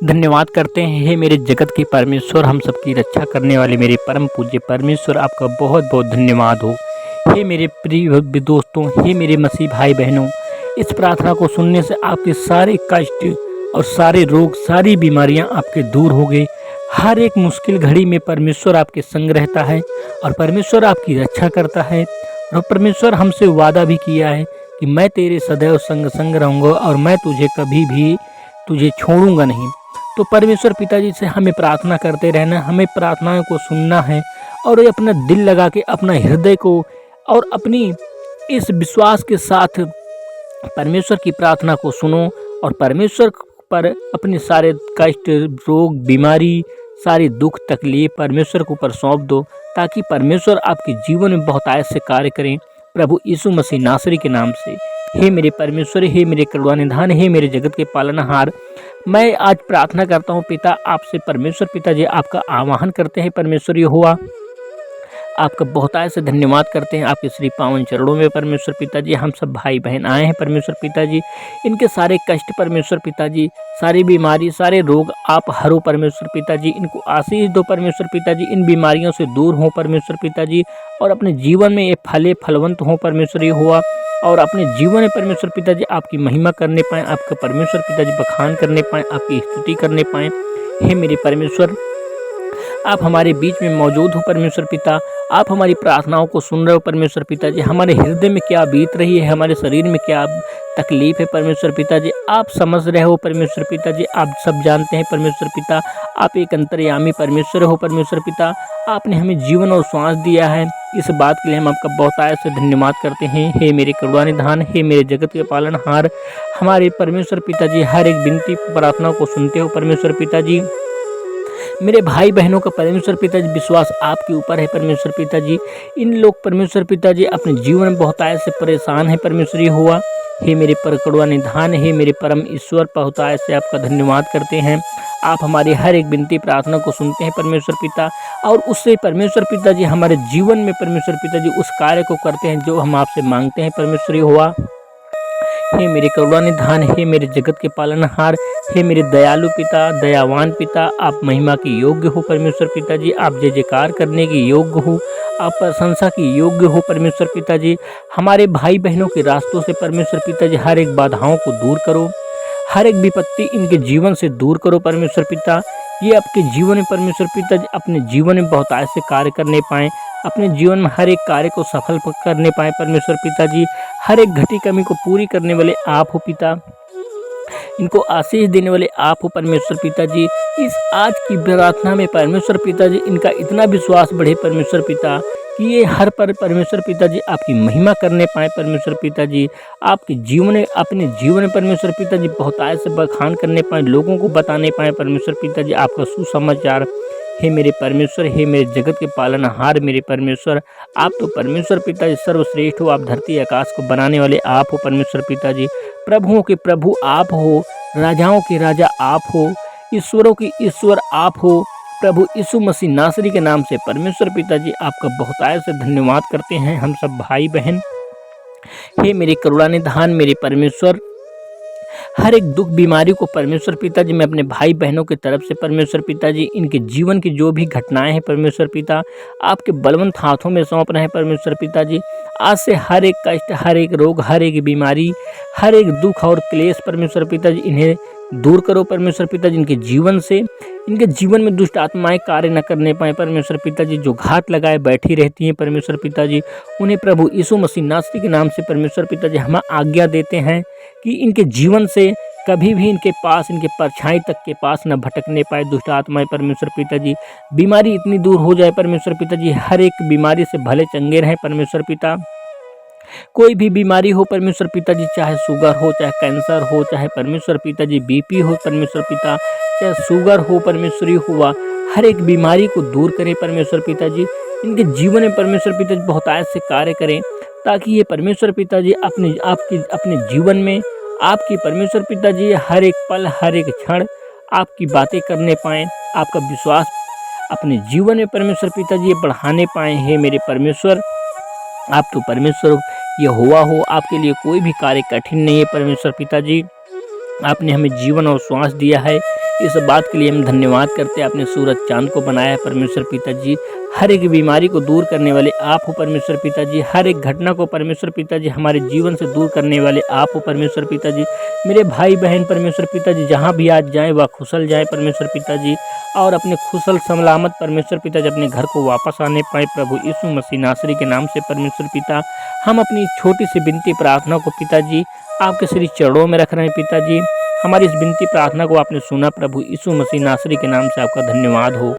धन्यवाद करते हैं। हे मेरे जगत के परमेश्वर, हम सबकी रक्षा करने वाले मेरे परम पूज्य परमेश्वर, आपका बहुत बहुत धन्यवाद हो। हे मेरे प्रिय दोस्तों, हे मेरे मसीह भाई बहनों, इस प्रार्थना को सुनने से आपके सारे कष्ट और सारे रोग, सारी बीमारियां आपके दूर हो गए। हर एक मुश्किल घड़ी में परमेश्वर आपके संग रहता है और परमेश्वर आपकी रक्षा करता है। और परमेश्वर हमसे वादा भी किया है कि मैं तेरे सदैव संग संग रहूँगा और मैं तुझे कभी भी छोड़ूंगा नहीं। तो परमेश्वर पिताजी से हमें प्रार्थना करते रहना, हमें प्रार्थनाओं को सुनना है और अपना दिल लगा के, अपना हृदय को और अपनी इस विश्वास के साथ परमेश्वर की प्रार्थना को सुनो और परमेश्वर पर अपने सारे कष्ट, रोग, बीमारी, सारी दुख तकलीफ परमेश्वर के ऊपर सौंप दो, ताकि परमेश्वर आपके जीवन में बहुतायत से कार्य करें, प्रभु यीशु मसीह नासरी के नाम से। हे मेरे परमेश्वर, हे मेरे करुणा निधान, हे मेरे जगत के पालनहार, मैं आज प्रार्थना करता हूँ पिता आपसे। परमेश्वर पिताजी आपका आवाहन करते हैं, परमेश्वर यहोवा आपका बहुतायत से धन्यवाद करते हैं। आपके श्री पावन चरणों में परमेश्वर पिताजी हम सब भाई बहन आए हैं परमेश्वर पिताजी। इनके सारे कष्ट परमेश्वर पिताजी, सारी बीमारी, सारे रोग आप हरो परमेश्वर पिताजी। इनको आशीष दो परमेश्वर पिताजी, इन बीमारियों से दूर हो परमेश्वर पिताजी और अपने जीवन में ये फले फलवंत हो परमेश्वर यहोवा और अपने जीवन में परमेश्वर पिताजी आपकी महिमा करने पाएँ, आपका परमेश्वर पिताजी बखान करने पाएँ, आपकी स्तुति करने पाएँ। हे मेरे परमेश्वर, आप हमारे बीच में मौजूद हो परमेश्वर पिता। आप हमारी प्रार्थनाओं को सुन रहे हो परमेश्वर पिताजी। हमारे हृदय में क्या बीत रही है, हमारे शरीर में क्या तकलीफ है परमेश्वर पिताजी, आप समझ रहे हो परमेश्वर पिताजी। आप सब जानते हैं परमेश्वर पिता। आप एक अंतर्यामी परमेश्वर हो परमेश्वर पिता। आपने हमें जीवन और श्वास दिया है, इस बात के लिए हम आपका बहुतायत से धन्यवाद करते हैं। हे मेरे करुणा निधान, हे मेरे जगत के पालनहार, हमारे परमेश्वर पिताजी हर एक विनती प्रार्थना को सुनते हो परमेश्वर पिताजी। मेरे भाई बहनों का परमेश्वर पिताजी विश्वास आपके ऊपर है परमेश्वर पिताजी। इन लोग परमेश्वर पिताजी अपने जीवन में बहुतायत से परेशान है परमेश्वर यहोवा। हे मेरे पर करुणा निधान, हे मेरे परम ईश्वर, बहुतायत से आपका धन्यवाद करते हैं। आप हमारी हर एक विनती प्रार्थना को सुनते हैं परमेश्वर पिता और उससे परमेश्वर पिताजी हमारे जीवन में परमेश्वर पिताजी उस कार्य को करते हैं जो हम आपसे मांगते हैं परमेश्वर यहोवा। हे मेरे करुणा निधान, हे मेरे जगत के पालनहार, हे मेरे दयालु पिता, दयावान पिता, आप महिमा के योग्य हो परमेश्वर पिताजी। आप जय जयकार करने के योग्य हो, आप प्रशंसा के योग्य हो परमेश्वर पिताजी। हमारे भाई बहनों के रास्तों से परमेश्वर पिताजी हर एक बाधाओं को दूर करो, हर एक विपत्ति इनके जीवन से दूर करो परमेश्वर पिता। ये आपके जीवन में परमेश्वर पिताजी अपने जीवन में बहुतायत से कार्य करने पाएँ, अपने जीवन में हर एक कार्य को सफल करने पाए परमेश्वर पिताजी। हर एक घटी कमी को पूरी करने वाले आप हो पिता, इनको आशीष देने वाले आप हो परमेश्वर पिताजी। इस आज की प्रार्थना में परमेश्वर पिताजी इनका इतना विश्वास बढ़े परमेश्वर पिता कि ये हर पर परमेश्वर पिताजी आपकी महिमा करने पाए परमेश्वर पिताजी। आपके जीवन में, अपने जीवन में परमेश्वर पिताजी बहुतायत से बखान करने पाए, लोगों को बताने पाए परमेश्वर पिताजी आपका सुसमाचार। हे मेरे परमेश्वर, हे मेरे जगत के पालनहार मेरे परमेश्वर, आप तो परमेश्वर पिताजी सर्वश्रेष्ठ हो। आप धरती आकाश को बनाने वाले आप हो परमेश्वर पिताजी। प्रभुओं के प्रभु आप हो, राजाओं के राजा आप हो, ईश्वरों के ईश्वर आप हो। प्रभु यीशु मसीह नासरी के नाम से परमेश्वर पिताजी आपका बहुतायत से धन्यवाद करते हैं हम सब भाई बहन। हे मेरे करुणा निधान मेरे परमेश्वर, हर एक दुख बीमारी को परमेश्वर पिताजी मैं अपने भाई बहनों की तरफ से परमेश्वर पिताजी इनके जीवन की जो भी घटनाएं हैं परमेश्वर पिता आपके बलवंत हाथों में सौंप रहे हैं परमेश्वर पिताजी। आज से हर एक कष्ट, हर एक रोग, हर एक बीमारी, हर एक दुख और क्लेश परमेश्वर पिताजी इन्हें दूर करो परमेश्वर पिताजी। इनके जीवन से, इनके जीवन में दुष्ट आत्माएं कार्य न करने पाए परमेश्वर पिताजी। जो घात लगाए बैठी रहती हैं परमेश्वर पिताजी, उन्हें प्रभु यीशु मसीह नासरी के नाम से परमेश्वर पिताजी हम आज्ञा देते हैं कि इनके जीवन से कभी भी इनके पास, इनके परछाई तक के पास न भटकने पाए दुष्ट आत्माएं परमेश्वर पिताजी। बीमारी इतनी दूर हो जाए परमेश्वर पिताजी, हर एक बीमारी से भले चंगे रहें परमेश्वर पिता। कोई भी बीमारी हो परमेश्वर पिताजी, चाहे शुगर हो, चाहे कैंसर हो, चाहे परमेश्वर पिताजी बीपी हो परमेश्वर पिता, चाहे शुगर हो परमेश्वरी हुआ, हर एक बीमारी को दूर करें परमेश्वर पिताजी। इनके जीवन में परमेश्वर पिताजी बहुतायत से कार्य करें, ताकि ये परमेश्वर पिताजी अपने जीवन में आपकी परमेश्वर पिताजी हर एक पल, हर एक क्षण आपकी बातें करने पाएँ, आपका विश्वास अपने जीवन में परमेश्वर पिताजी ये बढ़ाने पाएँ। हे मेरे परमेश्वर, आप तो परमेश्वर यहोवा हो, आपके लिए कोई भी कार्य कठिन नहीं है परमेश्वर पिताजी। आपने हमें जीवन और श्वास दिया है, इस बात के लिए हम धन्यवाद करते हैं, आपने सूरज चाँद को बनाया है परमेश्वर पिताजी। हर एक बीमारी को दूर करने वाले आप हो परमेश्वर पिताजी। हर एक घटना को परमेश्वर पिताजी हमारे जीवन से दूर करने वाले आप हो परमेश्वर पिताजी। मेरे भाई बहन परमेश्वर पिताजी जहाँ भी आज जाएँ वह कुशल जाएँ परमेश्वर पिताजी, और अपने खुशल सलामत परमेश्वर पिताजी अपने घर को वापस आने पाए प्रभु यीशु मसीह नासरी के नाम से परमेश्वर पिता। हम अपनी छोटी सी विनती प्रार्थना को पिताजी आपके श्री चरणों में रख रहे हैं पिताजी। हमारी इस विनती प्रार्थना को आपने सुना प्रभु यीशु मसीह नासरी के नाम से आपका धन्यवाद हो।